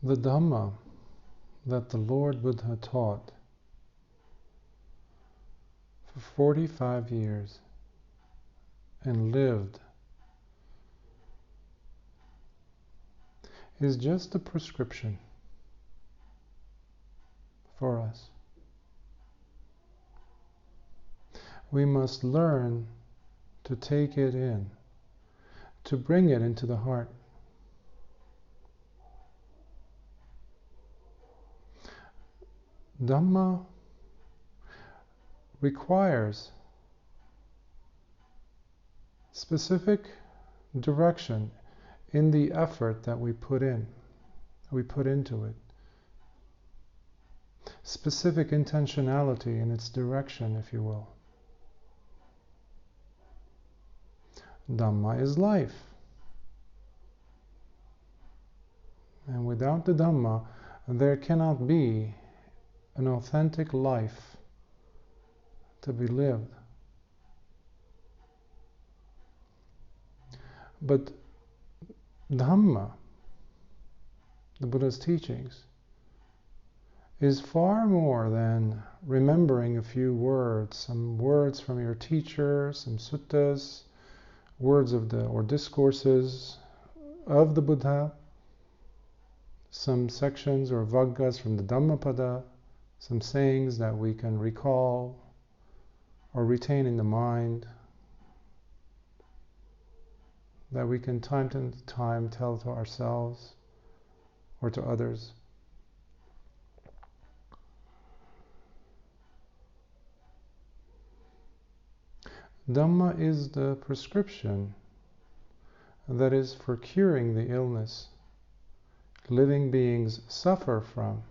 The Dhamma that the Lord Buddha taught for 45 years and lived is just a prescription for us. We must learn to take it in, to bring it into the heart. Dhamma requires specific direction in the effort that we put into it. Specific intentionality in its direction, if you will. Dhamma is life. And without the Dhamma, there cannot be an authentic life to be lived. But Dhamma, the Buddha's teachings, is far more than remembering a few words, some words from your teacher, some suttas, words of or discourses of the Buddha, some sections or vaggas from the Dhammapada, some sayings that we can recall or retain in the mind, that we can time to time tell to ourselves or to others. Dhamma is the prescription that is for curing the illness living beings suffer from.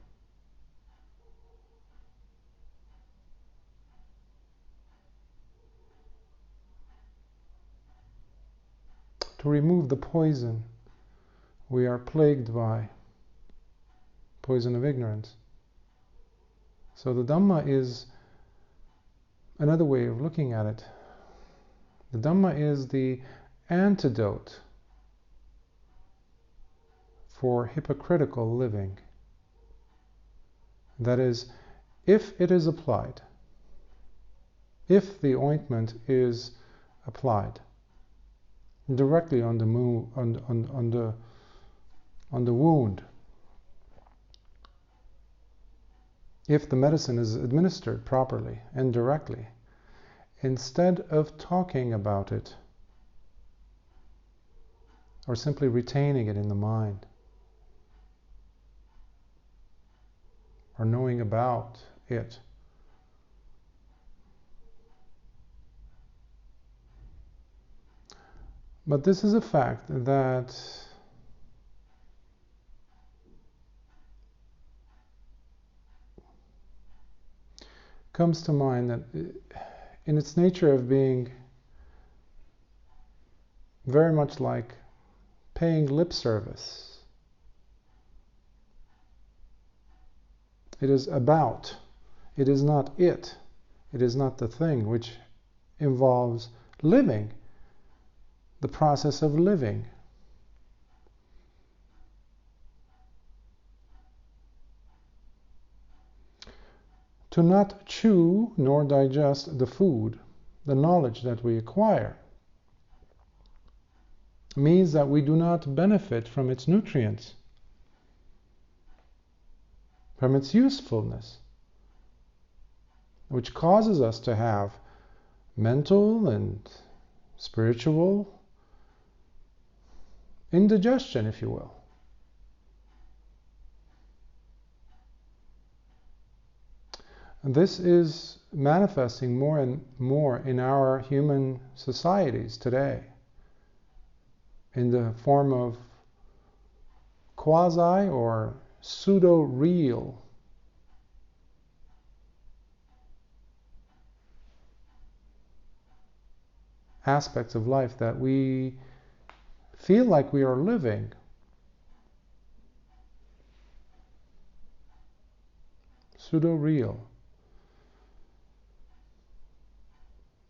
To remove the poison we are plagued by, poison of ignorance. So the Dhamma is another way of looking at it. The Dhamma is the antidote for hypocritical living. That is, if it is applied, if the ointment is applied directly on the wound, if the medicine is administered properly and directly, instead of talking about it or simply retaining it in the mind or knowing about it, but this is a fact that comes to mind, that in its nature of being very much like paying lip service. It is about, it is not it is not the thing, which involves living, the process of living. To not chew nor digest the food, the knowledge that we acquire, means that we do not benefit from its nutrients, from its usefulness, which causes us to have mental and spiritual indigestion, if you will. And this is manifesting more and more in our human societies today, in the form of quasi or pseudo-real aspects of life that we feel like we are living. Pseudo-real.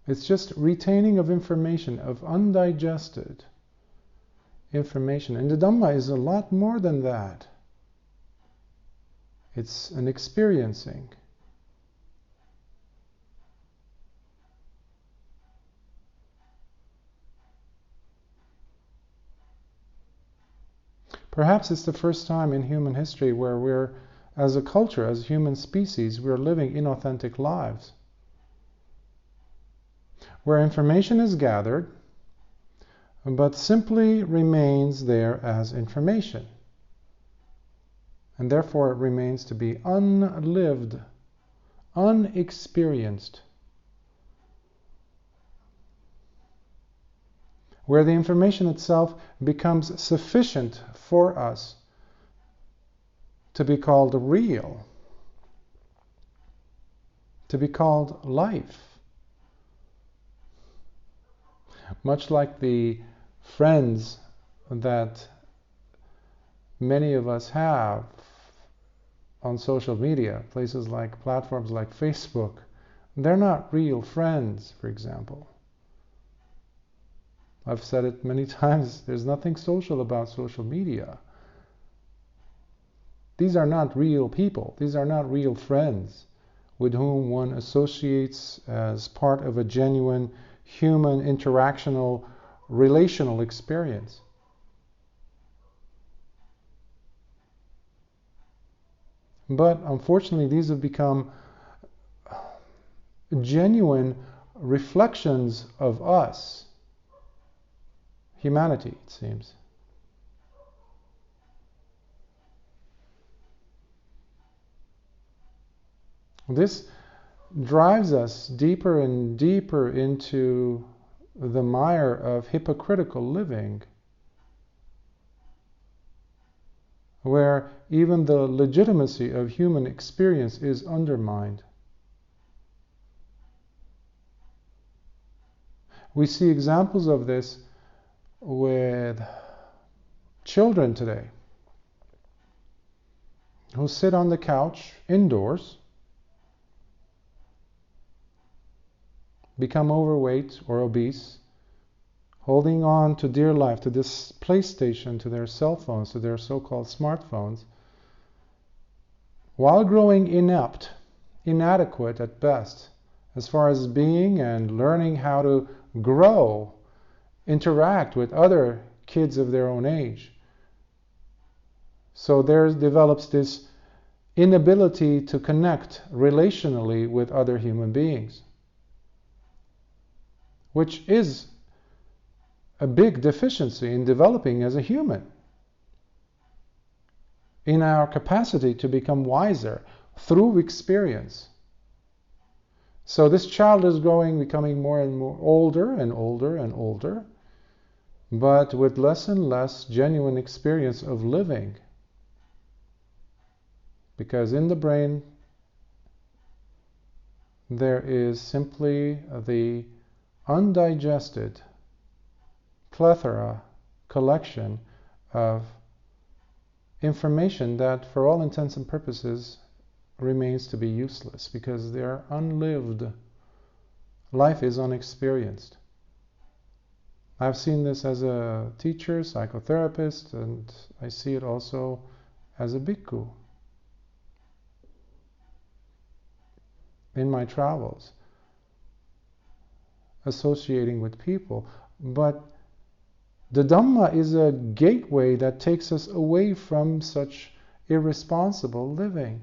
It's just retaining of information, of undigested information. And the Dhamma is a lot more than that. It's an experiencing. Perhaps it's the first time in human history where we're, as a culture, as a human species, we're living inauthentic lives. Where information is gathered, but simply remains there as information. And therefore it remains to be unlived, unexperienced. Where the information itself becomes sufficient for us to be called real, to be called life. Much like the friends that many of us have on social media, places like platforms like Facebook, they're not real friends, for example. I've said it many times, there's nothing social about social media. These are not real people. These are not real friends with whom one associates as part of a genuine human interactional, relational experience. But unfortunately, these have become genuine reflections of us, humanity, it seems. This drives us deeper and deeper into the mire of hypocritical living, where even the legitimacy of human experience is undermined. We see examples of this with children today who sit on the couch indoors, become overweight or obese, holding on to dear life, to this PlayStation, to their cell phones, to their so-called smartphones, while growing inept, inadequate at best, as far as being and learning how to grow, interact with other kids of their own age. So there develops this inability to connect relationally with other human beings, which is a big deficiency in developing as a human, in our capacity to become wiser through experience. So this child is becoming more and more older and older and older, but with less and less genuine experience of living. Because in the brain there is simply the undigested plethora, collection of information that for all intents and purposes remains to be useless because they're unlived. Life is unexperienced. I've seen this as a teacher, psychotherapist, and I see it also as a bhikkhu in my travels, associating with people. But the Dhamma is a gateway that takes us away from such irresponsible living.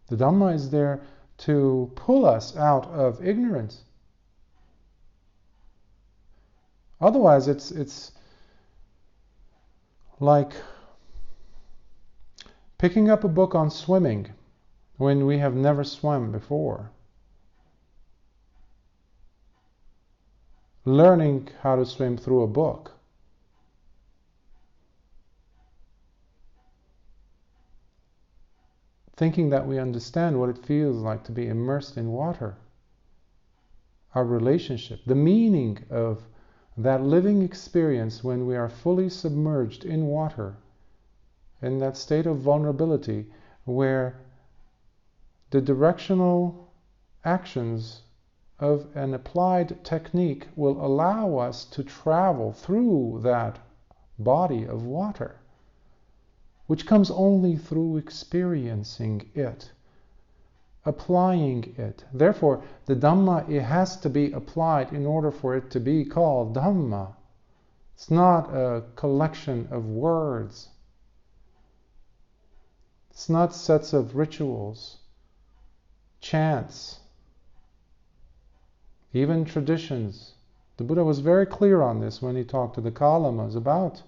The Dhamma is there to pull us out of ignorance. Otherwise, it's like picking up a book on swimming when we have never swum before. Learning how to swim through a book. Thinking that we understand what it feels like to be immersed in water. Our relationship, the meaning of that living experience when we are fully submerged in water, in that state of vulnerability where the directional actions of an applied technique will allow us to travel through that body of water, which comes only through experiencing it, applying it. Therefore, the Dhamma, it has to be applied in order for it to be called Dhamma. It's not a collection of words. It's not sets of rituals, chants, even traditions. The Buddha was very clear on this when he talked to the Kalamas about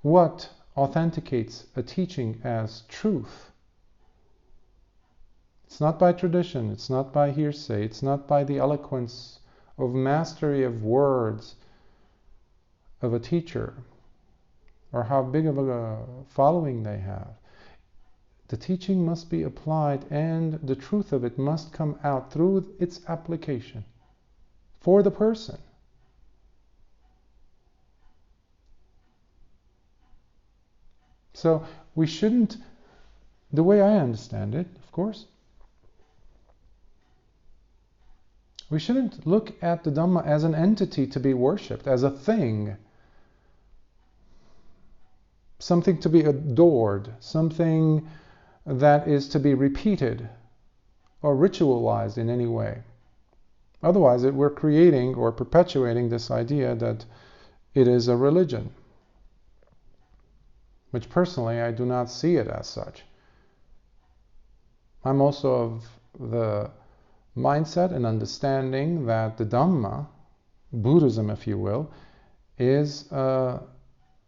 what authenticates a teaching as truth. It's not by tradition, it's not by hearsay, it's not by the eloquence of mastery of words of a teacher, or how big of a following they have. The teaching must be applied, and the truth of it must come out through its application for the person. So we shouldn't, the way I understand it, of course, we shouldn't look at the Dhamma as an entity to be worshipped, as a thing, something to be adored, something that is to be repeated or ritualized in any way. Otherwise, we're creating or perpetuating this idea that it is a religion, which personally I do not see it as such. I'm also of the mindset and understanding that the Dhamma, Buddhism if you will, is a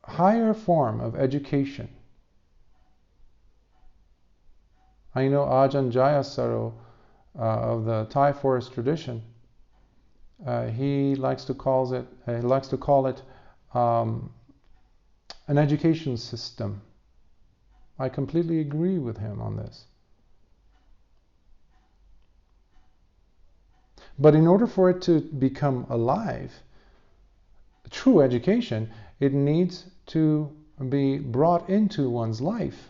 higher form of education. I know Ajahn Jayasaro of the Thai forest tradition. He likes to call it an education system. I completely agree with him on this. But in order for it to become alive, true education, it needs to be brought into one's life.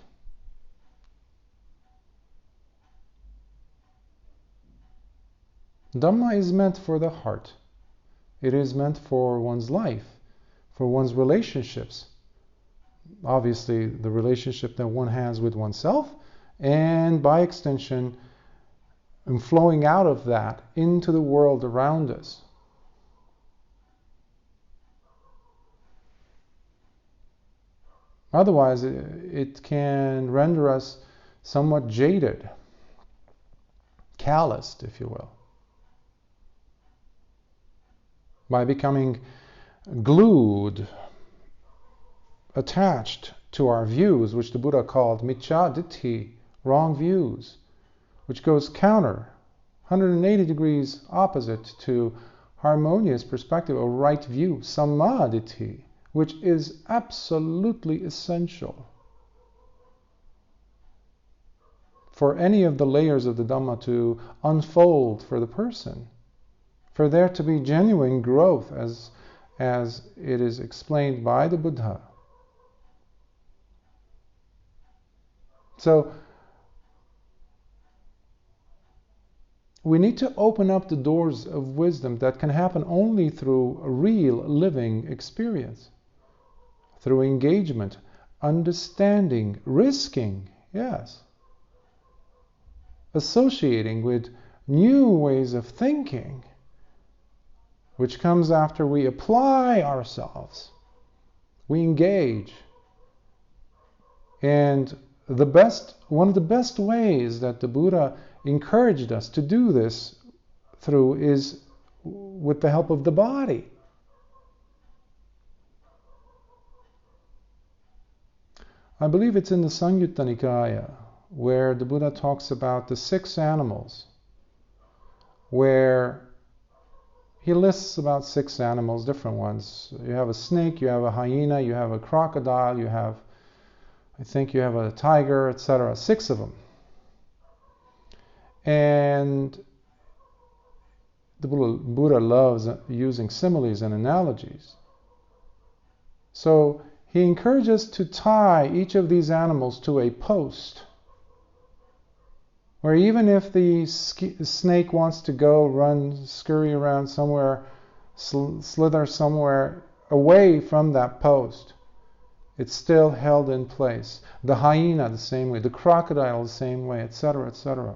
Dhamma is meant for the heart. It is meant for one's life, for one's relationships. Obviously, the relationship that one has with oneself, and by extension, and flowing out of that into the world around us. Otherwise, it can render us somewhat jaded, calloused, if you will, by becoming glued, attached to our views, which the Buddha called micca ditthi, wrong views, which goes counter, 180 degrees opposite to harmonious perspective, a right view, samma ditthi, which is absolutely essential for any of the layers of the Dhamma to unfold for the person, for there to be genuine growth as it is explained by the Buddha. So we need to open up the doors of wisdom that can happen only through a real living experience, through engagement, understanding, risking, yes, associating with new ways of thinking, which comes after we apply ourselves, we engage. And one of the best ways that the Buddha encouraged us to do this through is with the help of the body. I believe it's in the Samyutta Nikaya where the Buddha talks about the 6 animals, where he lists about 6 animals, different ones. You have a snake, you have a hyena, you have a crocodile, I think you have a tiger, etc. 6 of them. And the Buddha loves using similes and analogies. So he encourages us to tie each of these animals to a post. Where even if the snake wants to go run, scurry around somewhere, slither somewhere away from that post, it's still held in place. The hyena the same way, the crocodile the same way, etc., etc.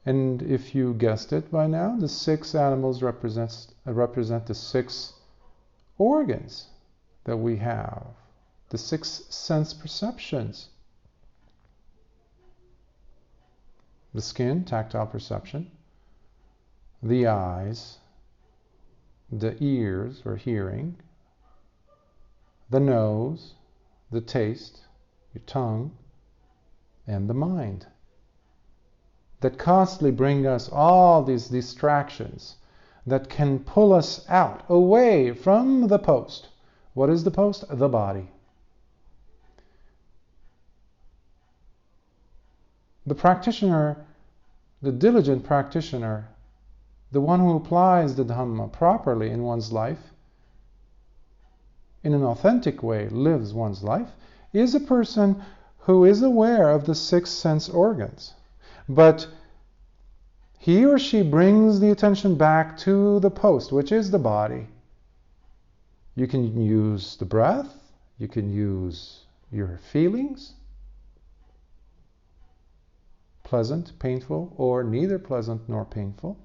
And if you guessed it by now, the 6 animals represent the 6 organs that we have, the 6 sense perceptions. The skin, tactile perception, the eyes, the ears or hearing, the nose, the taste, your tongue, and the mind. That constantly bring us all these distractions that can pull us out, away from the post. What is the post? The body. The practitioner, the diligent practitioner, the one who applies the Dhamma properly in one's life, in an authentic way lives one's life, is a person who is aware of the 6 sense organs. But he or she brings the attention back to the post, which is the body. You can use the breath, you can use your feelings, pleasant, painful, or neither pleasant nor painful.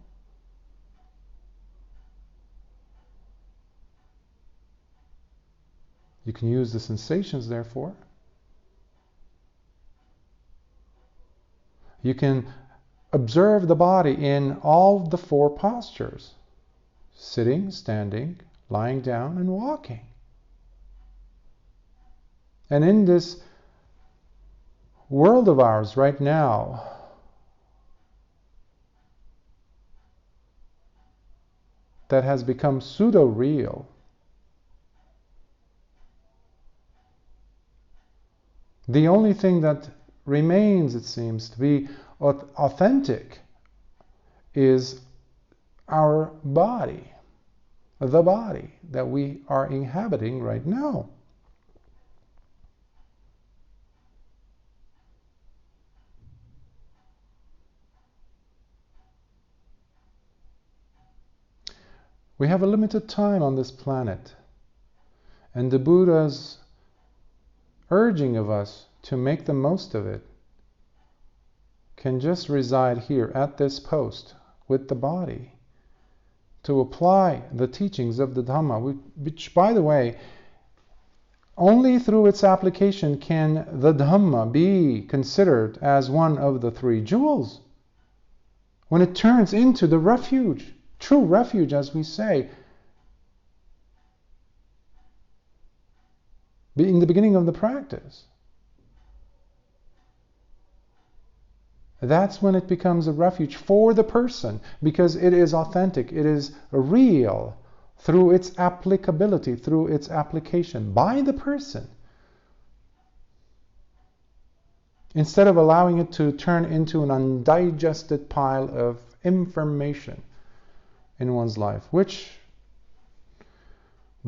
You can use the sensations, therefore. You can observe the body in all the 4 postures: sitting, standing, lying down, and walking. And in this world of ours right now, that has become pseudo-real, the only thing that remains, it seems, to be authentic is our body, the body that we are inhabiting right now. We have a limited time on this planet, and the Buddha's urging of us to make the most of it can just reside here at this post with the body, to apply the teachings of the Dhamma, which, by the way, only through its application can the Dhamma be considered as one of the 3 jewels. When it turns into the refuge, true refuge, as we say, being the beginning of the practice. That's when it becomes a refuge for the person, because it is authentic, it is real through its applicability, through its application by the person. Instead of allowing it to turn into an undigested pile of information in one's life, which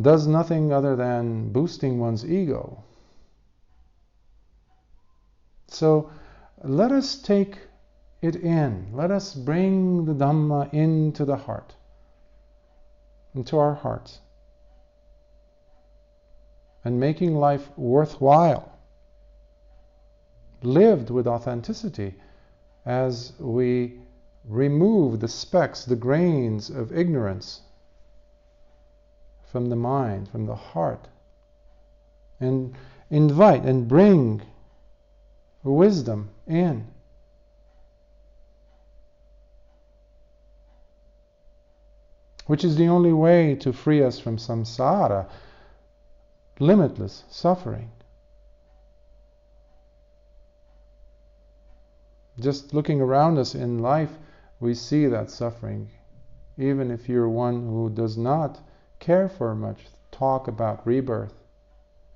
does nothing other than boosting one's ego. So let us take it in. Let us bring the Dhamma into the heart, into our hearts, and making life worthwhile, lived with authenticity, as we remove the specks, the grains of ignorance from the mind, from the heart, and invite and bring wisdom in. Which is the only way to free us from samsara, limitless suffering. Just looking around us in life, we see that suffering. Even if you're one who does not care for much talk about rebirth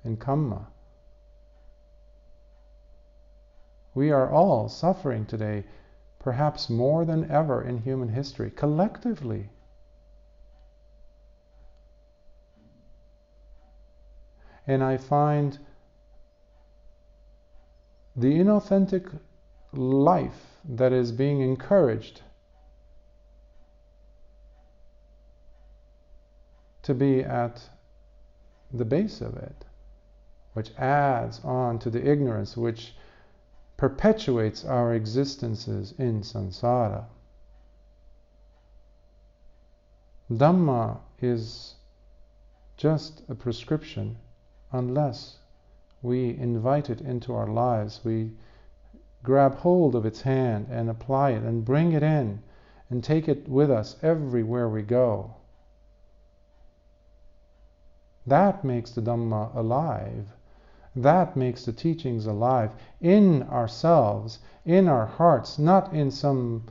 and karma. We are all suffering today, perhaps more than ever in human history, collectively. And I find the inauthentic life that is being encouraged to be at the base of it, which adds on to the ignorance which perpetuates our existences in samsara. Dhamma is just a prescription unless we invite it into our lives. We grab hold of its hand and apply it and bring it in and take it with us everywhere we go. That makes the Dhamma alive. That makes the teachings alive in ourselves, in our hearts, not in some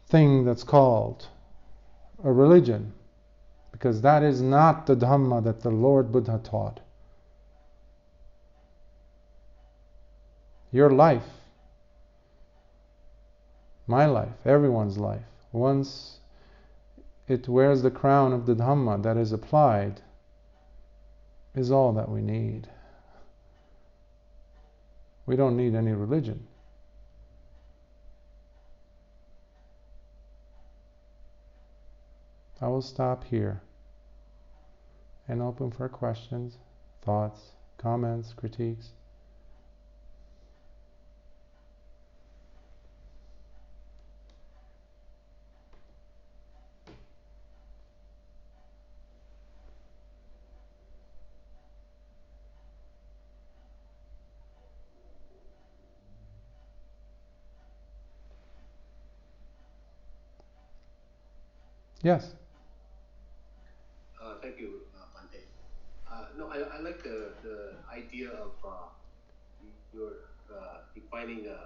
thing that's called a religion, because that is not the Dhamma that the Lord Buddha taught. Your life, my life, everyone's life, once it wears the crown of the Dhamma that is applied, is all that we need. We don't need any religion. I will stop here and open for questions, thoughts, comments, critiques. Yes. Thank you, Bante. No, I like the idea of your defining the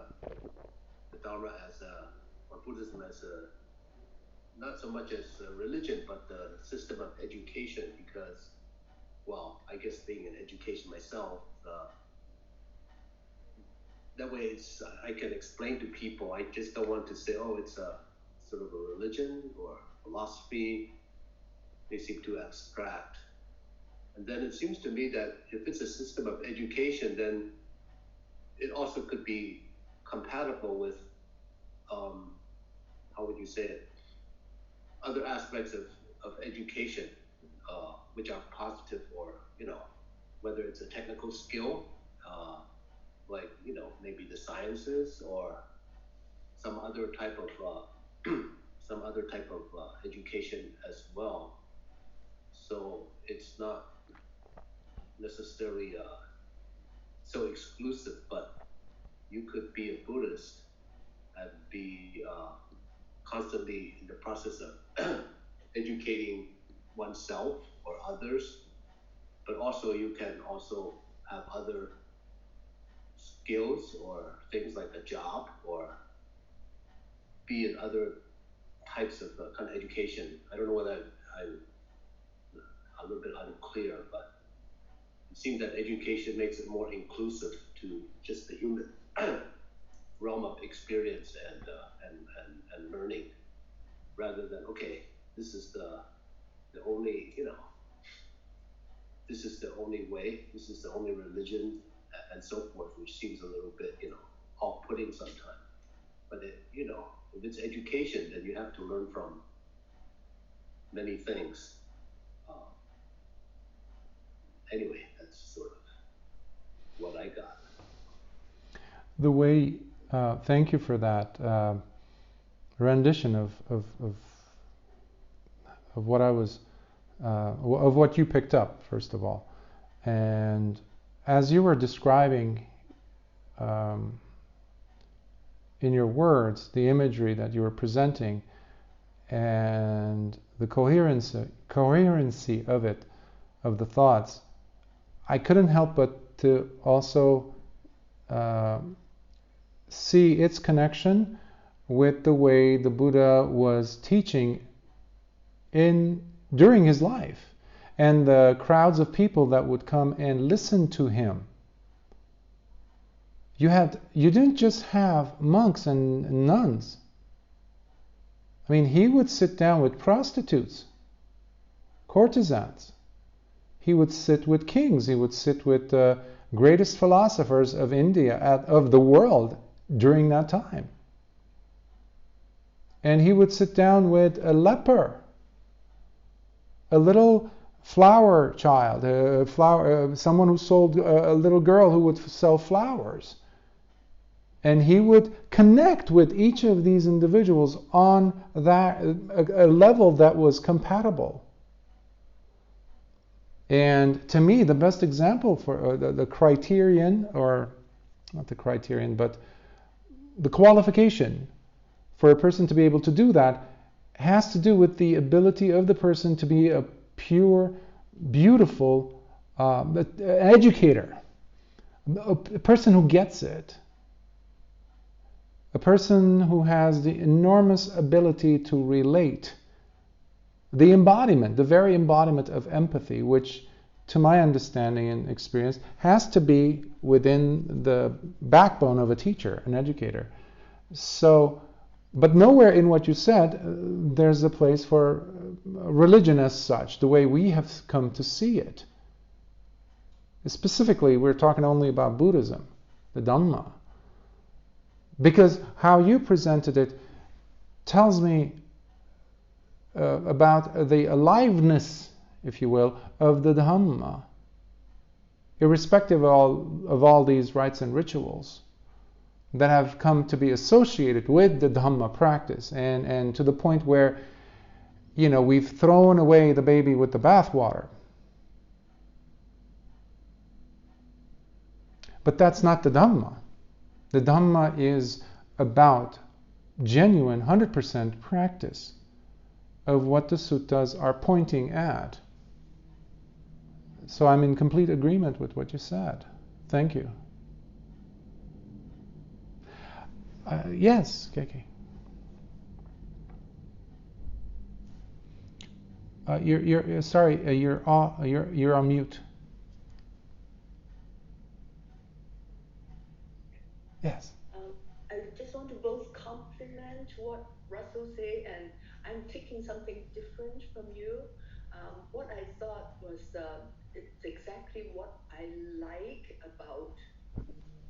Dharma as or Buddhism as not so much as a religion, but the system of education. Because, well, I guess being in education myself, that way it's I can explain to people. I just don't want to say, oh, it's a sort of a religion or philosophy. They seem too abstract. And then it seems to me that if it's a system of education, then it also could be compatible with, how would you say it, other aspects of education, which are positive, or, whether it's a technical skill, like, maybe the sciences, or some other type of education as well. So it's not necessarily so exclusive, but you could be a Buddhist and be constantly in the process of educating oneself or others, but also you can also have other skills or things like a job, or be in other types of kind of education. I don't know whether I'm a little bit unclear, but it seems that education makes it more inclusive to just the human realm of experience and learning, rather than, okay, this is the only, this is the only way, this is the only religion, and so forth, which seems a little bit, off-putting sometimes. But if it's education, then you have to learn from many things. Anyway, that's sort of what I got. The way, thank you for that rendition of what I was, of what you picked up, first of all. And as you were describing in your words the imagery that you were presenting and the coherency of it, of the thoughts, I couldn't help but to also see its connection with the way the Buddha was teaching during his life, and the crowds of people that would come and listen to him. You didn't just have monks and nuns. I mean, he would sit down with prostitutes, courtesans. He would sit with kings. He would sit with greatest philosophers of India, of the world during that time. And he would sit down with a leper, a little flower child, someone who sold, a little girl who would sell flowers. And he would connect with each of these individuals on that a level that was compatible. And to me, the best example for the criterion, or not the criterion, but the qualification for a person to be able to do that has to do with the ability of the person to be a pure, beautiful educator, a person who gets it, a person who has the enormous ability to relate, the embodiment, the very embodiment of empathy, which, to my understanding and experience, has to be within the backbone of a teacher, an educator. So, but nowhere in what you said there's a place for religion as such, the way we have come to see it. Specifically, we're talking only about Buddhism, the Dhamma. Because how you presented it tells me about the aliveness, if you will, of the Dhamma, irrespective of all these rites and rituals that have come to be associated with the Dhamma practice, and to the point where, you know, we've thrown away the baby with the bathwater. But that's not the Dhamma. The Dhamma is about genuine 100% practice of what the suttas are pointing at. So I'm in complete agreement with what you said. Thank you. Yes, Keke. You're sorry. You're on mute. Yes. I just want to both compliment what Russell said, and I'm taking something different from you. What I thought was it's exactly what I like about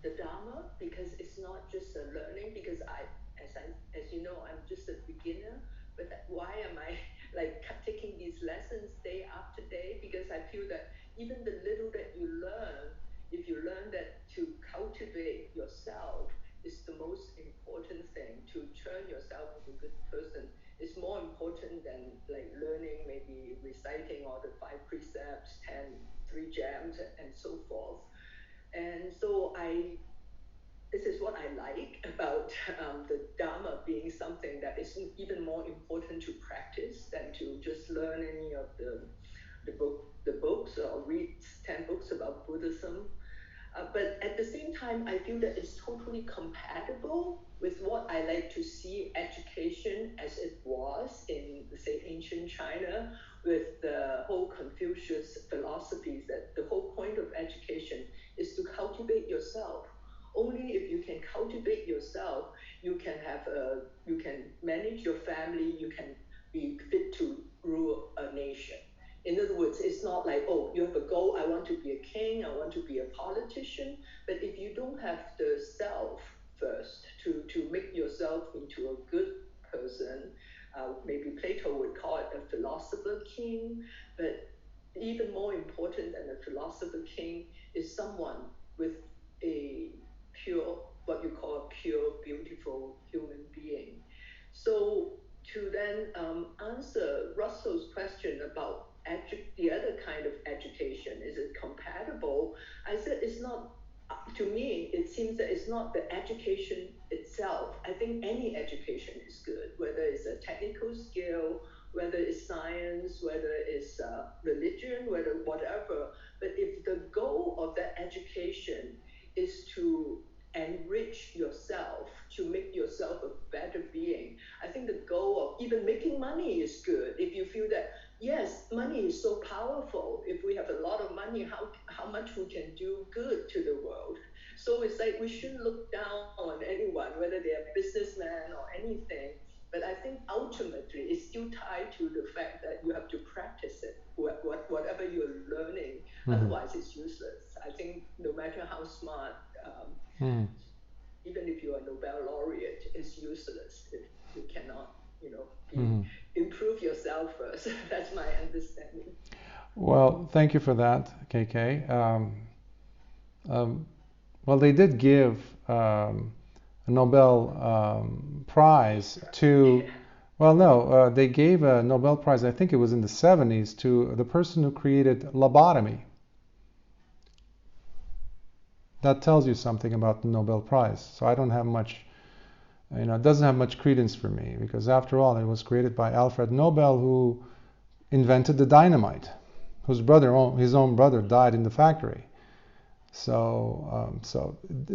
the Dharma, because it's not just a learning. Because as you know, I'm just a beginner. But why am I like taking these lessons day after day? Because I feel that even the little that you learn, if you learn that to cultivate yourself is the most important thing, to turn yourself into a good person, is more important than like learning, maybe reciting all the 5 precepts, 10 3 jams, and so forth. And so this is what I like about the Dharma being something that is even more important to practice than to just learn any of the books or read 10 books about Buddhism. But at the same time, I feel that it's totally compatible with what I like to see education as it was in, say, ancient China, with the whole Confucius philosophies, that the whole point of education is to cultivate yourself. Only if you can cultivate yourself, you can manage your family, you can be fit to rule a nation. In other words, it's not like, oh, you have a goal, I want to be a king, I want to be a politician. But if you don't have the self first to make yourself into a good person, maybe Plato would call it a philosopher king, but even more important than a philosopher king is someone with a pure, what you call a pure, beautiful human being. So to then answer Russell's question about the other kind of education, is it compatible? I said it's not. To me, it seems that it's not the education itself. I think any education is good, whether it's a technical skill, whether it's science, whether it's religion, whether whatever. But if the goal of that education is to enrich yourself, to make yourself a better being, I think the goal of even making money is good. If you feel that, yes, money is so powerful. If we have a lot of money, how much we can do good to the world. So it's like we shouldn't look down on anyone, whether they are businessmen or anything. But I think ultimately it's still tied to the fact that you have to practice it, whatever you're learning. Otherwise, it's useless. I think no matter even if you are Nobel laureate, it's useless if you cannot, improve yourself first. That's my understanding. Well, thank you for that, KK. Well, they did give a Nobel Prize to. Well, no, they gave a Nobel Prize. I think it was in the 70s to the person who created lobotomy. That tells you something about the Nobel Prize. So I don't have much, it doesn't have much credence for me, because after all, it was created by Alfred Nobel, who invented the dynamite, whose his own brother died in the factory. So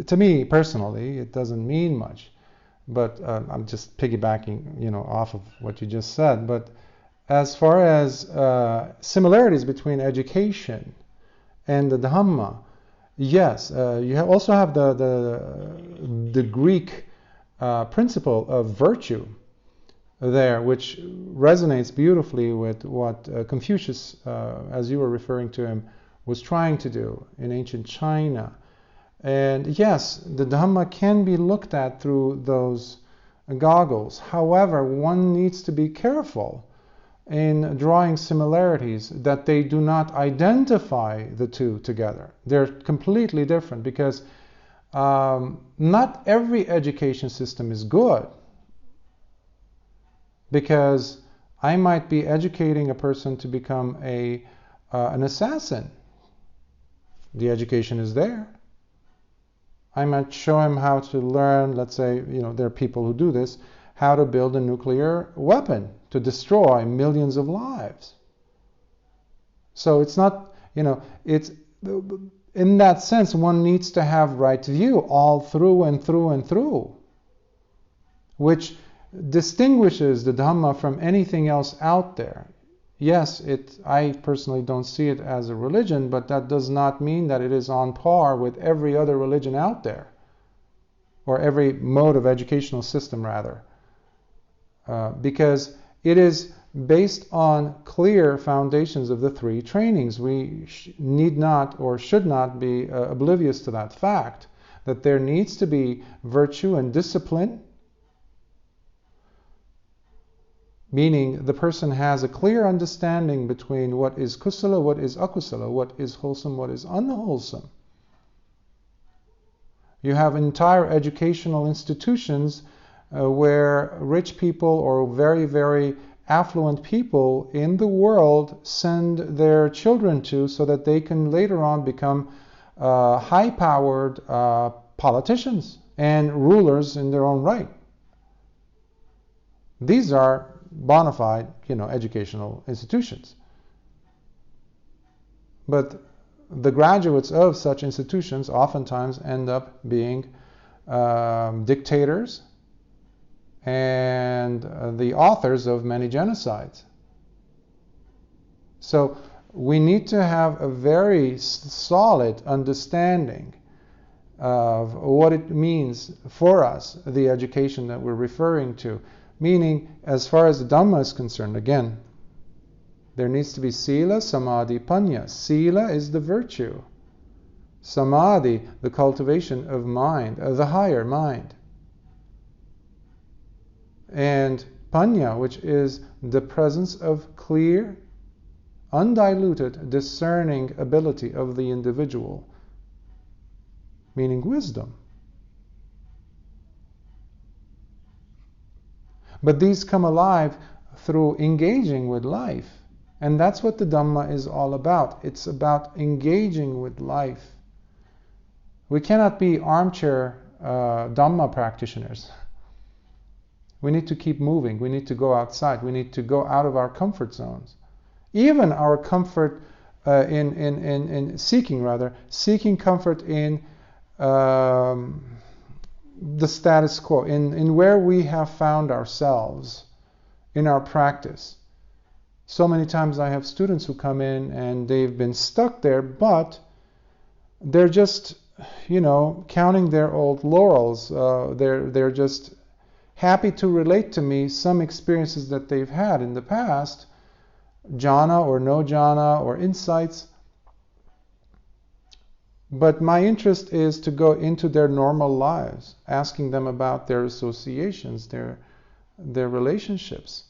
to me personally, it doesn't mean much. But I'm just piggybacking, off of what you just said. But as far as similarities between education and the Dhamma, yes, you also have the Greek principle of virtue there, which resonates beautifully with what Confucius, as you were referring to him, was trying to do in ancient China. And yes, the Dhamma can be looked at through those goggles. However, one needs to be careful in drawing similarities that they do not identify the two together. They're completely different, because not every education system is good. Because I might be educating a person to become an assassin. The education is there. I might show him how to learn, let's say, there are people who do this, how to build a nuclear weapon to destroy millions of lives. So it's not, it's, in that sense, one needs to have right view all through and through and through, which distinguishes the Dhamma from anything else out there. Yes, I personally don't see it as a religion, but that does not mean that it is on par with every other religion out there, or every mode of educational system, rather. Because it is based on clear foundations of the three trainings. We need not or should not be oblivious to that fact, that there needs to be virtue and discipline, meaning the person has a clear understanding between what is kusala, what is akusala, what is wholesome, what is unwholesome. You have entire educational institutions where rich people or very, very affluent people in the world send their children to, so that they can later on become high-powered politicians and rulers in their own right. These are bona fide, educational institutions. But the graduates of such institutions oftentimes end up being dictators and the authors of many genocides. So we need to have a very solid understanding of what it means for us, the education that we're referring to. Meaning, as far as the Dhamma is concerned, again, there needs to be Sila, Samadhi, Panya. Sila is the virtue. Samadhi, the cultivation of mind, the higher mind. And Panya, which is the presence of clear, undiluted, discerning ability of the individual, meaning wisdom. But these come alive through engaging with life. And that's what the Dhamma is all about. It's about engaging with life. We cannot be armchair Dhamma practitioners. We need to keep moving. We need to go outside. We need to go out of our comfort zones. Even our comfort in seeking comfort in the status quo, in where we have found ourselves in our practice. So many times I have students who come in and they've been stuck there, but they're just, counting their old laurels. They're just happy to relate to me some experiences that they've had in the past, jhana or no jhana or insights. But my interest is to go into their normal lives, asking them about their associations, their relationships,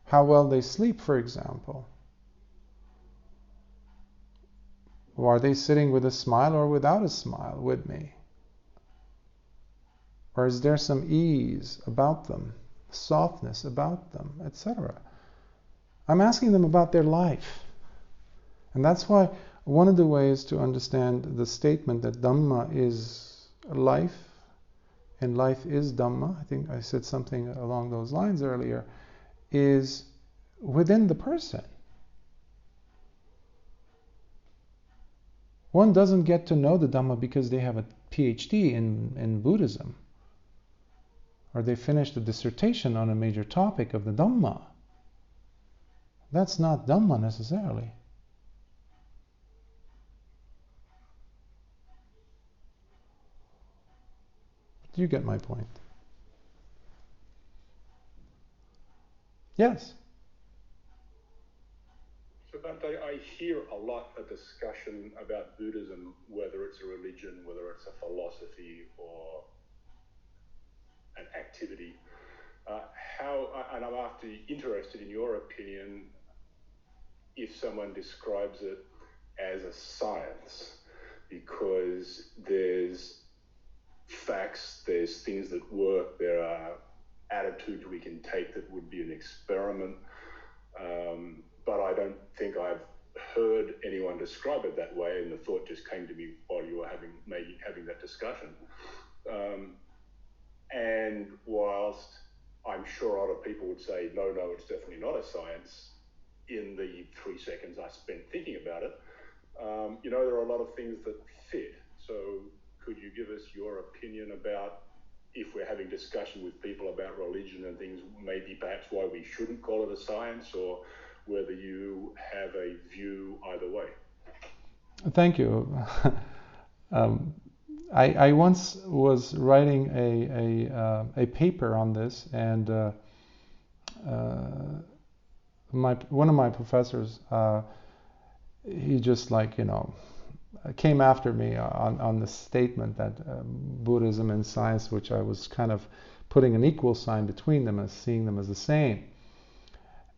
how well they sleep, for example. Or are they sitting with a smile or without a smile with me? Or is there some ease about them, softness about them, etc.? I'm asking them about their life. And that's why one of the ways to understand the statement that Dhamma is life and life is Dhamma, I think I said something along those lines earlier, is within the person. One doesn't get to know the Dhamma because they have a PhD in Buddhism, or they finished a dissertation on a major topic of the Dhamma. That's not Dhamma necessarily. You get my point. Yes? So Bhante, I hear a lot of discussion about Buddhism, whether it's a religion, whether it's a philosophy or an activity. And I'm interested in your opinion if someone describes it as a science, because there's facts, there's things that work, there are attitudes we can take that would be an experiment, but I don't think I've heard anyone describe it that way, and the thought just came to me while you were having that discussion. And whilst I'm sure other people would say, no, it's definitely not a science, in the 3 seconds I spent thinking about it, there are a lot of things that fit. So could you give us your opinion about, if we're having discussion with people about religion and things, maybe perhaps why we shouldn't call it a science, or whether you have a view either way? Thank you. I once was writing a paper on this, and one of my professors, he just came after me on the statement that Buddhism and science, which I was kind of putting an equal sign between them as seeing them as the same.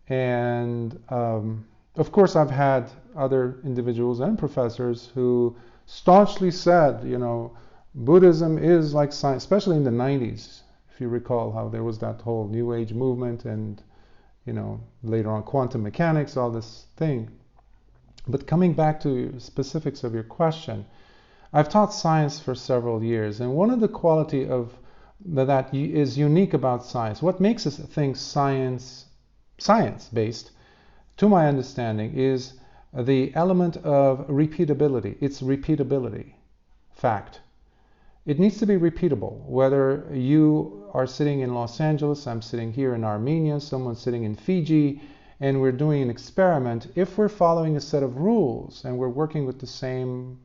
And of course I've had other individuals and professors who staunchly said, Buddhism is like science, especially in the 90s, if you recall how there was that whole New Age movement and, later on quantum mechanics, all this thing. But coming back to specifics of your question, I've taught science for several years, and one of the quality of that is unique about science, what makes us think science-based, to my understanding, is the element of repeatability. It's repeatability, fact. It needs to be repeatable, whether you are sitting in Los Angeles, I'm sitting here in Armenia, someone's sitting in Fiji, and we're doing an experiment. If we're following a set of rules and we're working with the same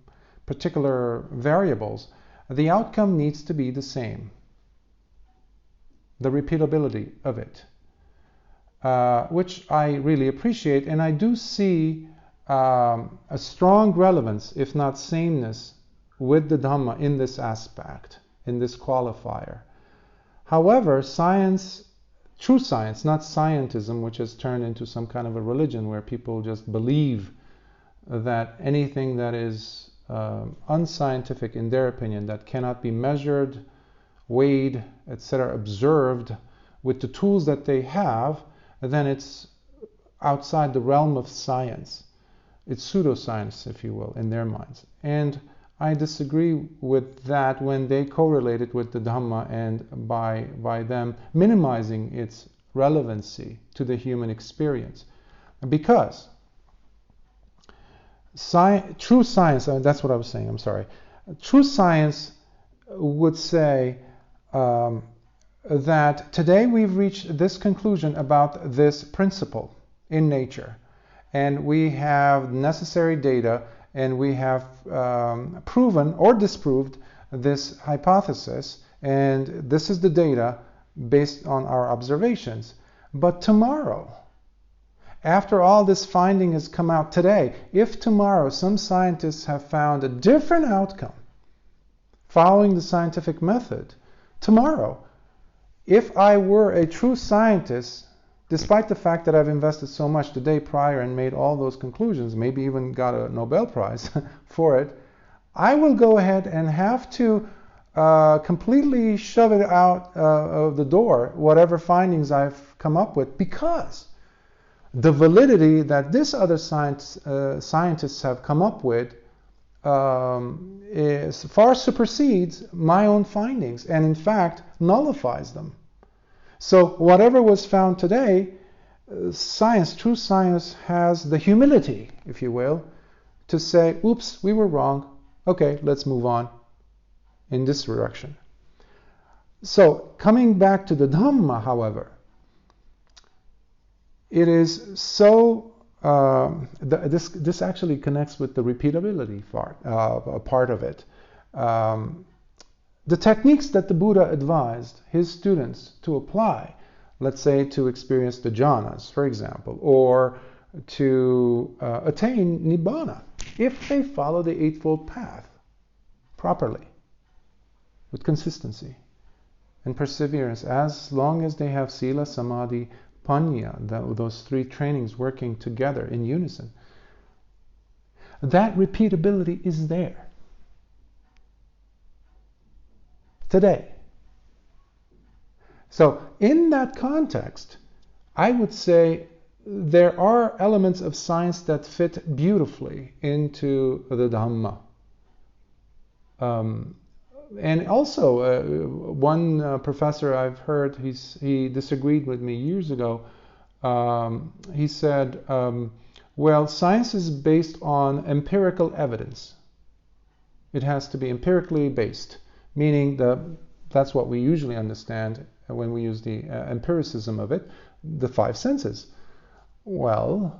particular variables, the outcome needs to be the same. The repeatability of it, which I really appreciate, and I do see a strong relevance, if not sameness, with the Dhamma in this aspect, in this qualifier. However, science, true science, not scientism, which has turned into some kind of a religion where people just believe that anything that is unscientific in their opinion, that cannot be measured, weighed, etc., observed with the tools that they have, then it's outside the realm of science. It's pseudoscience, if you will, in their minds. And I disagree with that when they correlate it with the Dhamma, and by them minimizing its relevancy to the human experience. Because true science, that's what I was saying, I'm sorry. True science would say that today we've reached this conclusion about this principle in nature, and we have necessary data, and we have proven or disproved this hypothesis, and this is the data based on our observations. But tomorrow, After all this finding has come out today, if tomorrow some scientists have found a different outcome following the scientific method, tomorrow, if I were a true scientist, despite the fact that I've invested so much the day prior and made all those conclusions, maybe even got a Nobel Prize for it, I will go ahead and have to completely shove it out of the door, whatever findings I've come up with, because the validity that this other scientists have come up with far supersedes my own findings, and in fact nullifies them. So whatever was found today, science, true science, has the humility, if you will, to say, oops, we were wrong. Okay, let's move on in this direction. So coming back to the Dhamma, however, it is so, this actually connects with the repeatability part of it. The techniques that the Buddha advised his students to apply, let's say to experience the jhanas, for example, or to attain Nibbana, if they follow the Eightfold Path properly, with consistency and perseverance, as long as they have Sila, Samadhi, Panya, those three trainings working together in unison, that repeatability is there today. So in that context, I would say there are elements of science that fit beautifully into the Dhamma. And also, one professor I've heard, he disagreed with me years ago. He said, well, science is based on empirical evidence. It has to be empirically based, meaning that's what we usually understand when we use the empiricism of it, the five senses. Well,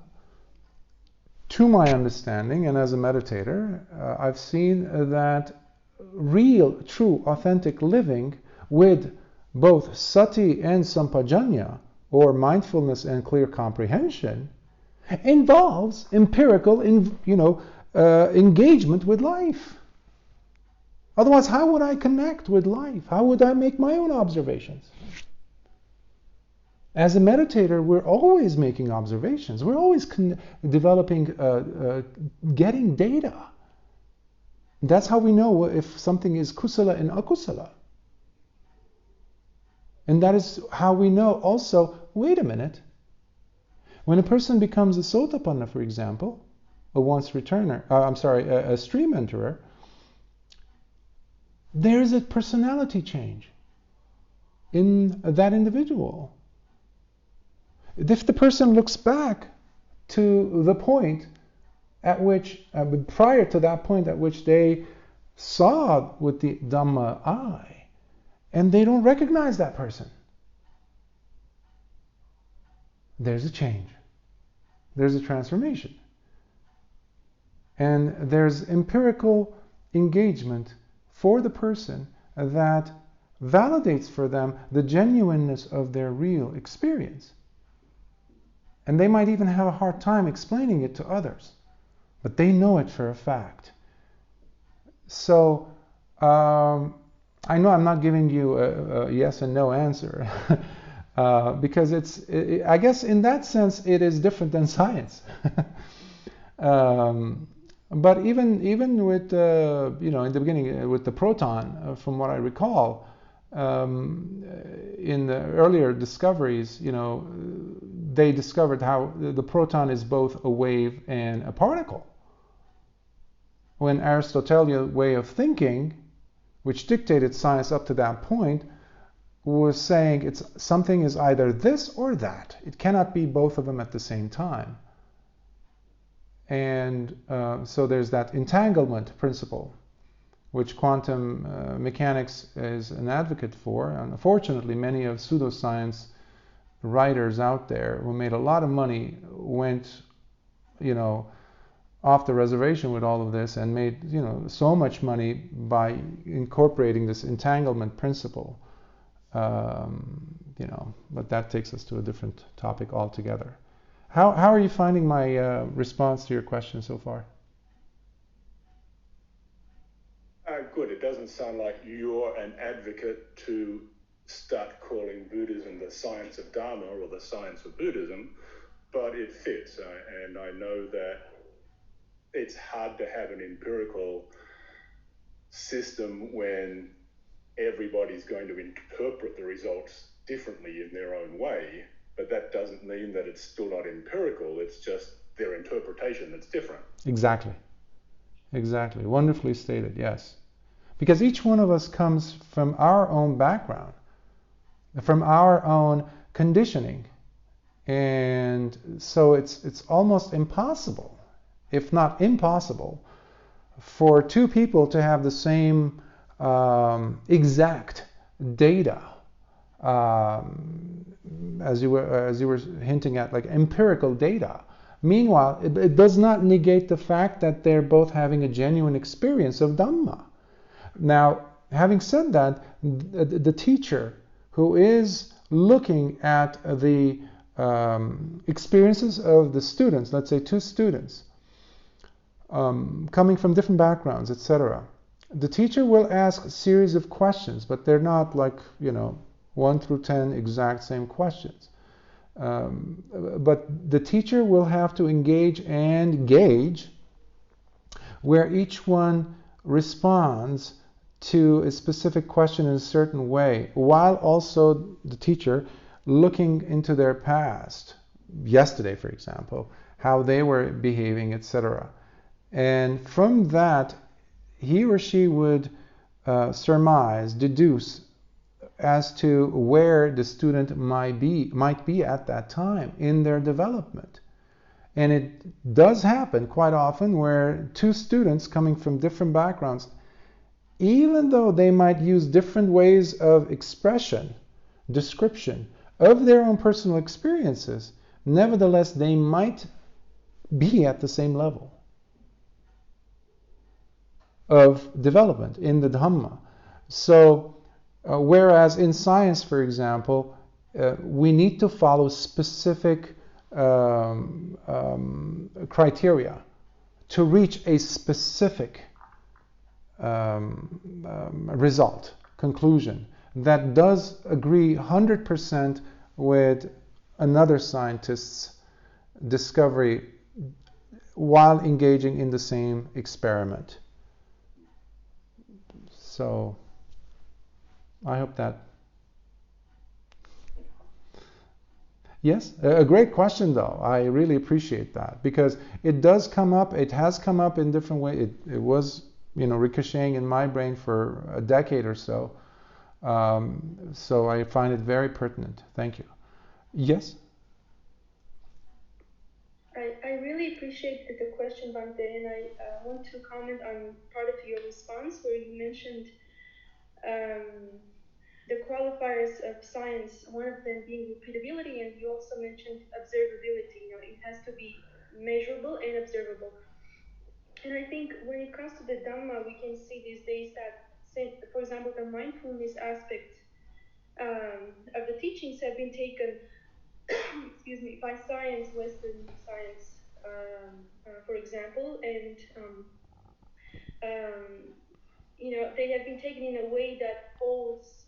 to my understanding, and as a meditator, I've seen that real, true, authentic living with both sati and sampajanya, or mindfulness and clear comprehension, involves empirical, engagement with life. Otherwise, how would I connect with life? How would I make my own observations? As a meditator, we're always making observations. We're always developing, getting data. That's how we know if something is kusala and akusala. And that is how we know also, wait a minute, when a person becomes a sotapanna, for example, a once returner, a stream enterer, there is a personality change in that individual. If the person looks back to the point at which, prior to that point at which they saw with the Dhamma eye, and they don't recognize that person, there's a change. There's a transformation. And there's empirical engagement for the person that validates for them the genuineness of their real experience. And they might even have a hard time explaining it to others, but they know it for a fact. So, I know I'm not giving you a yes and no answer, because I guess in that sense it is different than science. But even with, in the beginning with the proton, from what I recall, in the earlier discoveries, they discovered how the proton is both a wave and a particle. When Aristotelian way of thinking, which dictated science up to that point, was saying something is either this or that. It cannot be both of them at the same time. And so there's that entanglement principle, which quantum mechanics is an advocate for. And unfortunately, many of pseudoscience writers out there who made a lot of money went, off the reservation with all of this and made, so much money by incorporating this entanglement principle. But that takes us to a different topic altogether. How are you finding my response to your question so far? Good. It doesn't sound like you're an advocate to start calling Buddhism the science of Dharma or the science of Buddhism, but it fits. And I know that it's hard to have an empirical system when everybody's going to interpret the results differently in their own way, but that doesn't mean that it's still not empirical. It's just their interpretation that's different. Exactly. Exactly. Wonderfully stated, yes. Because each one of us comes from our own background, from our own conditioning. And so it's almost impossible, if not impossible, for two people to have the same exact data, as you were hinting at, like empirical data. Meanwhile, it does not negate the fact that they're both having a genuine experience of Dhamma. Now, having said that, the teacher who is looking at the experiences of the students, let's say two students, coming from different backgrounds, etc., the teacher will ask a series of questions, but they're not like, 1 through 10 exact same questions. But the teacher will have to engage and gauge where each one responds to a specific question in a certain way, while also the teacher looking into their past, yesterday, for example, how they were behaving, etc. And from that, he or she would surmise, deduce as to where the student might be at that time in their development. And it does happen quite often where two students coming from different backgrounds, even though they might use different ways of expression, description of their own personal experiences, nevertheless they might be at the same level of development in the Dhamma. So whereas in science, for example, we need to follow specific criteria to reach a specific result, conclusion, that does agree 100% with another scientist's discovery while engaging in the same experiment. So I hope that. Yes, a great question though. I really appreciate that because it does come up. It has come up in different ways. It was, ricocheting in my brain for a decade or so. So I find it very pertinent. Thank you. Yes? I really appreciate the question, Bhante, and I want to comment on part of your response where you mentioned the qualifiers of science, one of them being repeatability, and you also mentioned observability. It has to be measurable and observable. And I think when it comes to the Dhamma, we can see these days that, for example, the mindfulness aspect of the teachings have been taken, excuse me, by science, Western science, for example, and they have been taken in a way that falls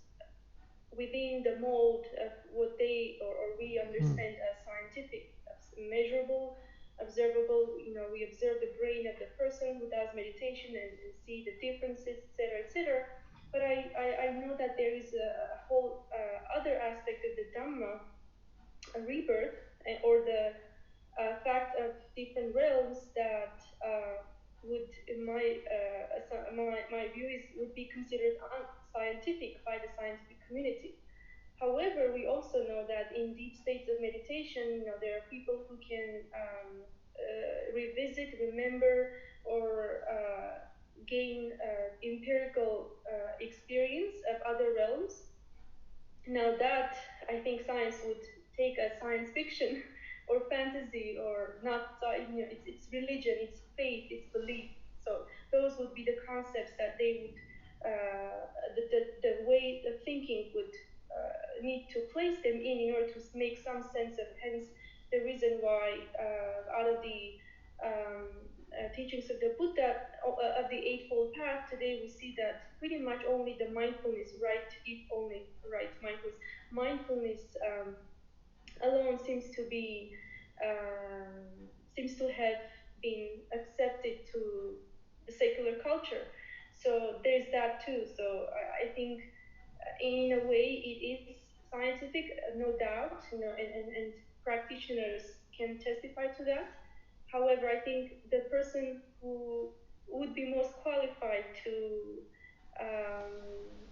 within the mold of what they or we understand as scientific, as measurable, observable. We observe the brain of the person who does meditation and see the differences, etc., etc. But I know that there is a whole other aspect of the Dhamma, a rebirth, or the fact of different realms that would, in my view, would be considered unscientific by the scientific community. However, we also know that in deep states of meditation, there are people who can revisit, remember, or gain empirical experience of other realms. Now that, I think science would take as science fiction or fantasy, or not, it's religion, it's faith, it's belief. So those would be the concepts that they would, the way the thinking would need to place them in order to make some sense of. Hence, the reason why out of the teachings of the Buddha, of the Eightfold Path, today we see that pretty much only the mindfulness, right, if only right mindfulness alone seems to have been accepted to the secular culture. So there's that too. So I think in a way it is scientific, no doubt, and practitioners can testify to that. However, I think the person who would be most qualified to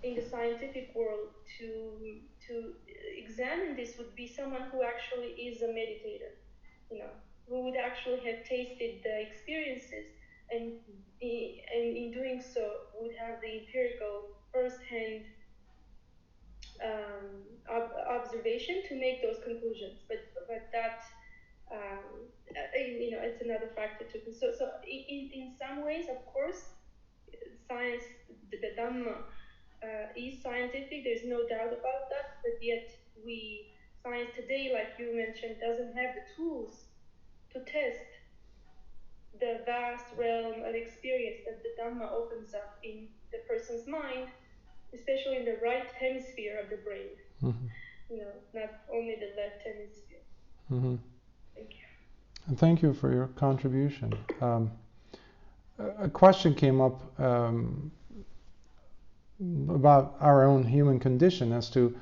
in the scientific world to examine this would be someone who actually is a meditator, who would actually have tasted the experiences and in doing so would have the empirical first-hand observation to make those conclusions. But that it's another factor to consider. So in some ways, of course, science, the Dhamma is scientific. There's no doubt about that. But yet, science today, like you mentioned, doesn't have the tools to test the vast realm of experience that the Dhamma opens up in the person's mind, especially in the right hemisphere of the brain. Not only the left hemisphere. Thank you. And thank you for your contribution. A question came up about our own human condition as to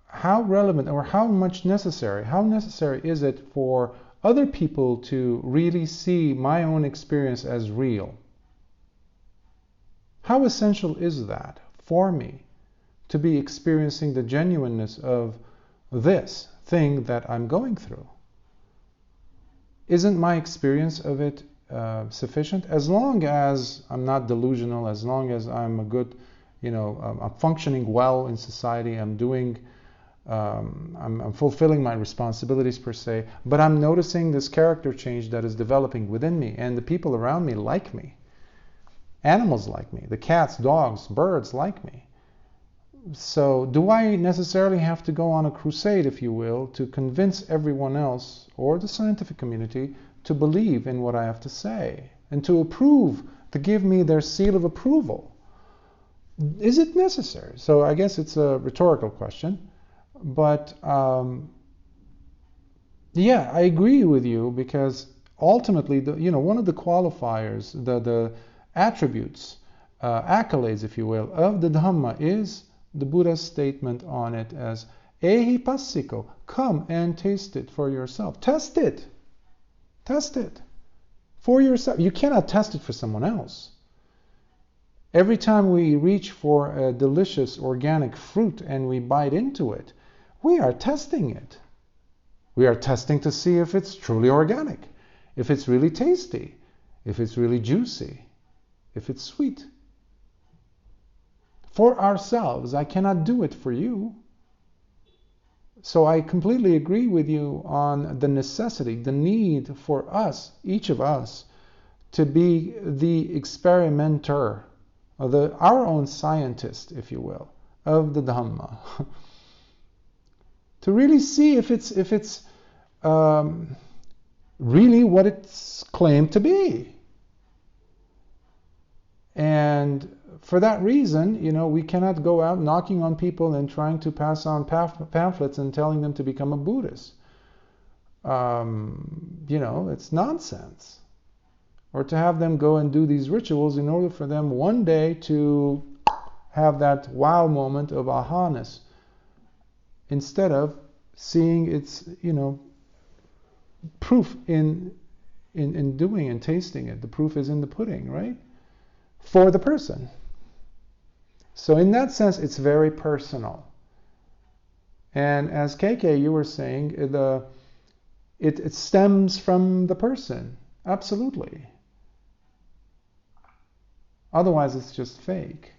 how relevant or how necessary is it for other people to really see my own experience as real? How essential is that for me to be experiencing the genuineness of this thing that I'm going through? Isn't my experience of it sufficient? As long as I'm not delusional, as long as I'm a good, I'm functioning well in society, I'm doing, I'm fulfilling my responsibilities per se, but I'm noticing this character change that is developing within me, and the people around me like me. Animals like me. The cats, dogs, birds like me. So do I necessarily have to go on a crusade, if you will, to convince everyone else or the scientific community to believe in what I have to say and to approve, to give me their seal of approval? Is it necessary? So I guess it's a rhetorical question, but yeah, I agree with you, because ultimately, one of the qualifiers, the attributes, accolades, if you will, of the Dhamma is the Buddha's statement on it as ehipassiko, come and taste it for yourself. Test it for yourself. You cannot test it for someone else. Every time we reach for a delicious organic fruit and we bite into it, we are testing it. We are testing to see if it's truly organic, if it's really tasty, if it's really juicy, if it's sweet. For ourselves, I cannot do it for you. So I completely agree with you on the necessity, the need for us, each of us, to be the experimenter, or our own scientist, if you will, of the Dhamma. To really see if it's really what it's claimed to be. And for that reason, we cannot go out knocking on people and trying to pass on pamphlets and telling them to become a Buddhist. It's nonsense. Or to have them go and do these rituals in order for them one day to have that wow moment of aha-ness, instead of seeing its, proof in doing and tasting it. The proof is in the pudding, right? For the person. So in that sense, it's very personal. And as KK, you were saying, it stems from the person. Absolutely. Otherwise, it's just fake.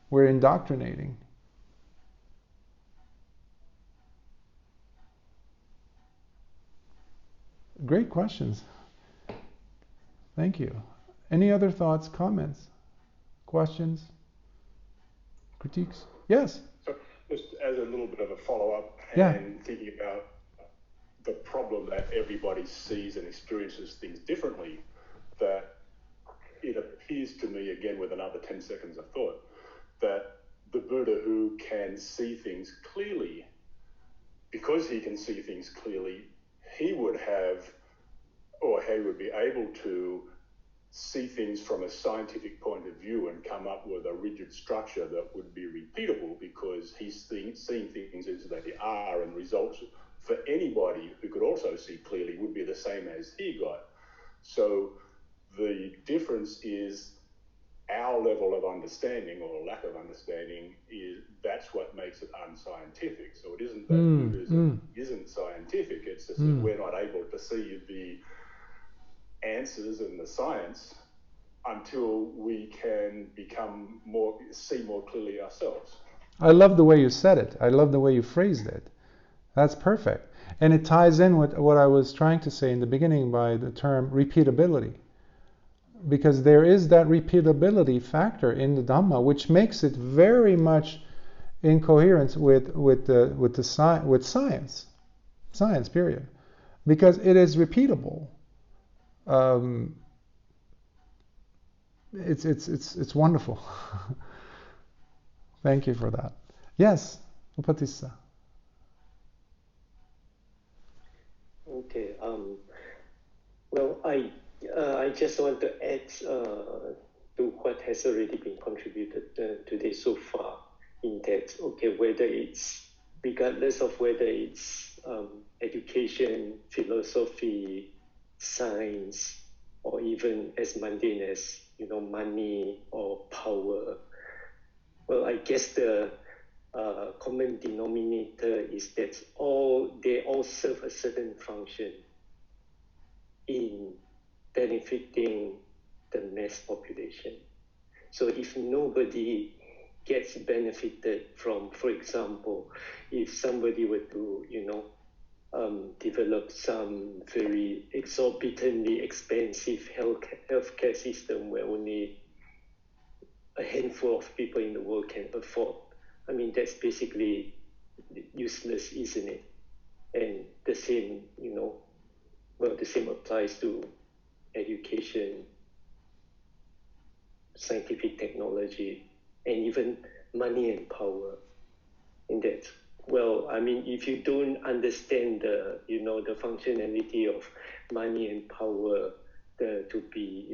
We're indoctrinating. Great questions. Thank you. Any other thoughts, comments, questions, critiques? Yes? So just as a little bit of a follow-up, Yeah. and thinking about the problem that everybody sees and experiences things differently, that it appears to me, again with another 10 seconds of thought, that the Buddha who can see things clearly, because he can see things clearly, he would have, or he would be able to see things from a scientific point of view and come up with a rigid structure that would be repeatable, because he's seeing things as they are, and results for anybody who could also see clearly would be the same as he got. So the difference is our level of understanding, or lack of understanding, that's what makes it unscientific. So it isn't that Buddhism isn't scientific, it's just that we're not able to see the answers and the science until we can see more clearly ourselves. I love the way you said it. I love the way you phrased it. That's perfect. And it ties in with what I was trying to say in the beginning by the term repeatability. Because there is that repeatability factor in the Dhamma, which makes it very much in coherence with science. Science, period. Because it is repeatable. It's wonderful. Thank you for that. Yes, Upatissa. Okay. Well, I just want to add to what has already been contributed today so far. In that, okay, whether it's regardless of whether it's education, philosophy, science, or even as mundane as money or power. Well, I guess the common denominator is that they all serve a certain function in benefiting the mass population. So if nobody gets benefited from, for example, if somebody were to, develop some very exorbitantly expensive healthcare system where only a handful of people in the world can afford, I mean, that's basically useless, isn't it? And the same, the same applies to education, scientific technology, and even money and power. In that, well, I mean, if you don't understand the functionality of money and power to be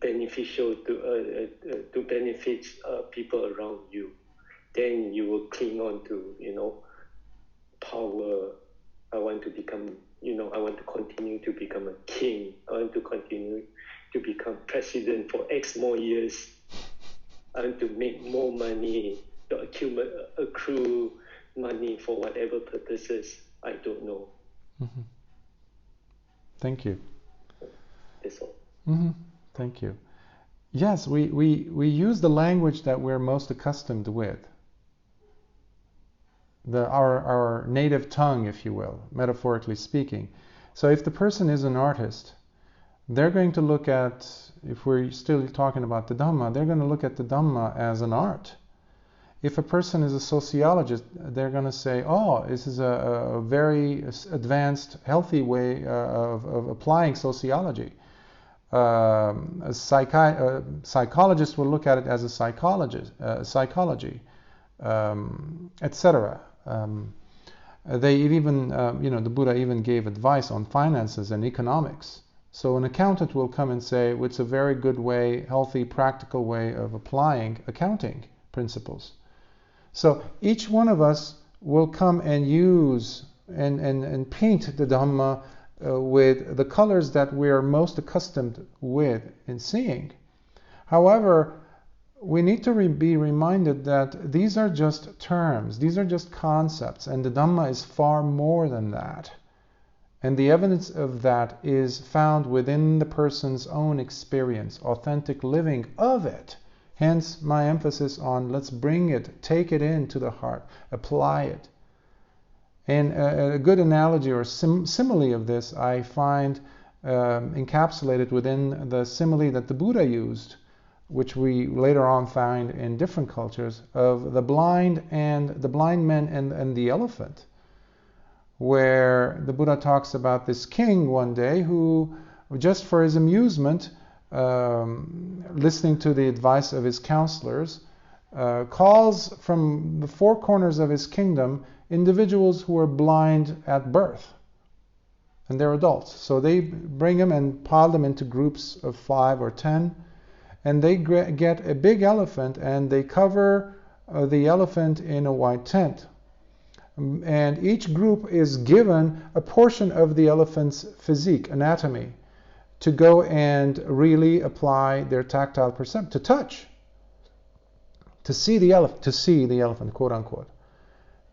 beneficial to benefit people around you, then you will cling on to power. I want to continue to become a king. I want to continue to become president for X more years. I want to make more money, to accrue money for whatever purposes. I don't know. Mm-hmm. Thank you. That's all. Mm-hmm. Thank you. Yes, we use the language that we're most accustomed with. Our native tongue, if you will, metaphorically speaking. So if the person is an artist, they're going to look at, if we're still talking about the Dhamma, they're going to look at the Dhamma as an art. If a person is a sociologist, they're going to say, oh, this is a very advanced, healthy way of applying sociology. A psychologist will look at it as a psychology, etc. They even, the Buddha even gave advice on finances and economics. So an accountant will come and say, well, it's a very good way, healthy, practical way of applying accounting principles. So each one of us will come and use and paint the Dhamma with the colors that we are most accustomed with in seeing. However, we need to be reminded that these are just terms, these are just concepts, and the Dhamma is far more than that. And the evidence of that is found within the person's own experience, authentic living of it. Hence my emphasis on let's bring it, take it into the heart, apply it. And a good analogy or simile of this I find encapsulated within the simile that the Buddha used, which we later on find in different cultures, of the blind man and the elephant. where the Buddha talks about this king one day who, just for his amusement, listening to the advice of his counselors, calls from the four corners of his kingdom individuals who are blind at birth. And they're adults. So they bring them and pile them into groups of 5 or 10. And they get a big elephant and they cover the elephant in a white tent. And each group is given a portion of the elephant's physique, anatomy, to go and really apply their tactile perception, to touch, to see the elephant, quote unquote.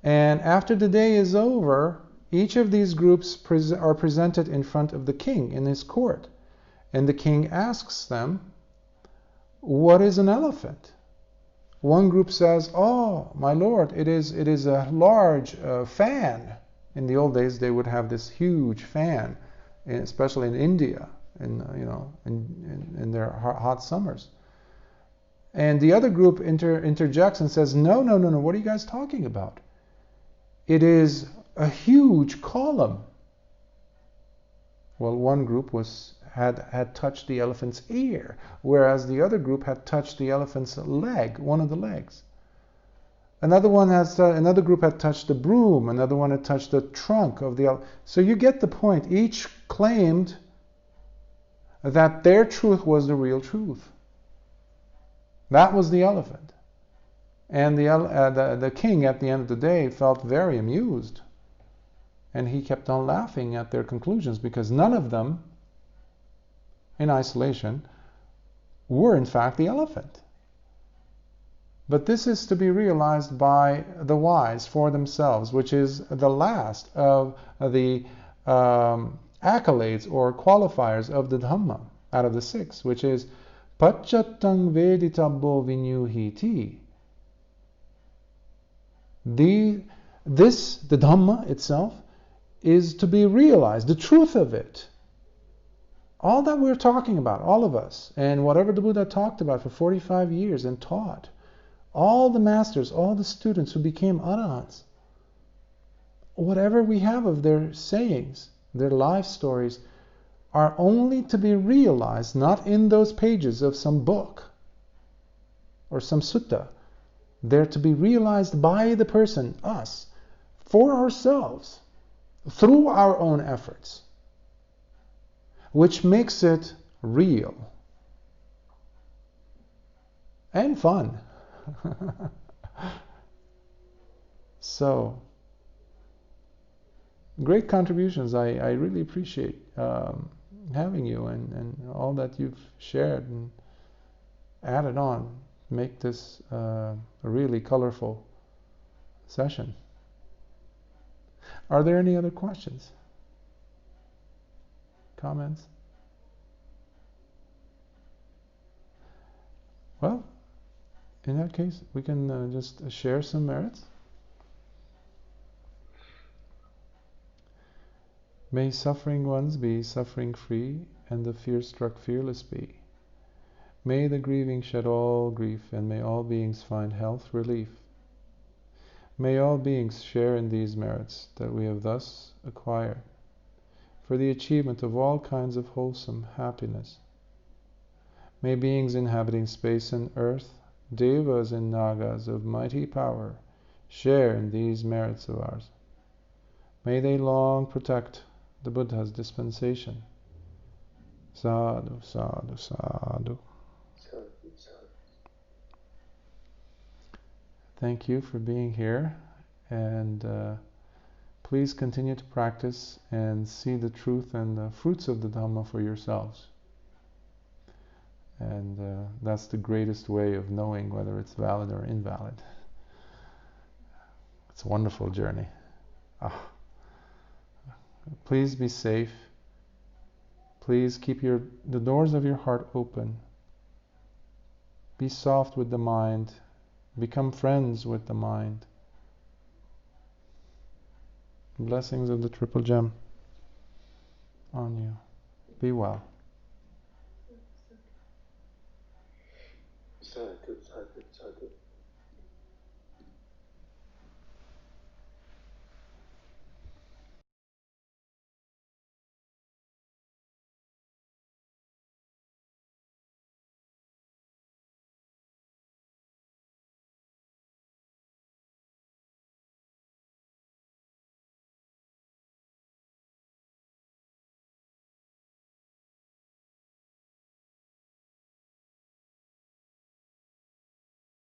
And after the day is over, each of these groups are presented in front of the king in his court. And the king asks them, what is an elephant? One group says, oh, my lord, it is a large fan. In the old days, they would have this huge fan, especially in India, in their hot summers. And the other group interjects and says, no, what are you guys talking about? It is a huge column. Well, one group had touched the elephant's ear, whereas the other group had touched the elephant's leg, one of the legs. Another group had touched the broom, another one had touched the trunk of the elephant. So you get the point. Each claimed that their truth was the real truth. That was the elephant. And the king, at the end of the day, felt very amused. And he kept on laughing at their conclusions, because none of them, in isolation, were in fact the elephant. But this is to be realized by the wise for themselves, which is the last of the accolades or qualifiers of the Dhamma out of the 6, which is Pacchatang Veditabbo Vinyuhiti. The Dhamma itself is to be realized, the truth of it. All that we're talking about, all of us, and whatever the Buddha talked about for 45 years and taught, all the masters, all the students who became arahants, whatever we have of their sayings, their life stories, are only to be realized not in those pages of some book or some sutta. They're to be realized by the person, us, for ourselves, through our own efforts, which makes it real and fun. So, great contributions. I really appreciate having you and all that you've shared and added on. Make this a really colorful session. Are there any other questions? Comments? Well, in that case, we can just share some merits. May suffering ones be suffering free, and the fear-struck fearless be. May the grieving shed all grief, and may all beings find health relief. May all beings share in these merits that we have thus acquired, for the achievement of all kinds of wholesome happiness. May beings inhabiting space and earth, devas and nagas of mighty power, share in these merits of ours. May they long protect the Buddha's dispensation. Sadhu, sadhu, sadhu. Thank you for being here, and please continue to practice and see the truth and the fruits of the Dhamma for yourselves. And that's the greatest way of knowing whether it's valid or invalid. It's a wonderful journey. Please be safe. Please keep the doors of your heart open. Be soft with the mind. Become friends with the mind. Blessings of the Triple Gem on you. Be well. Sadhu, sadhu.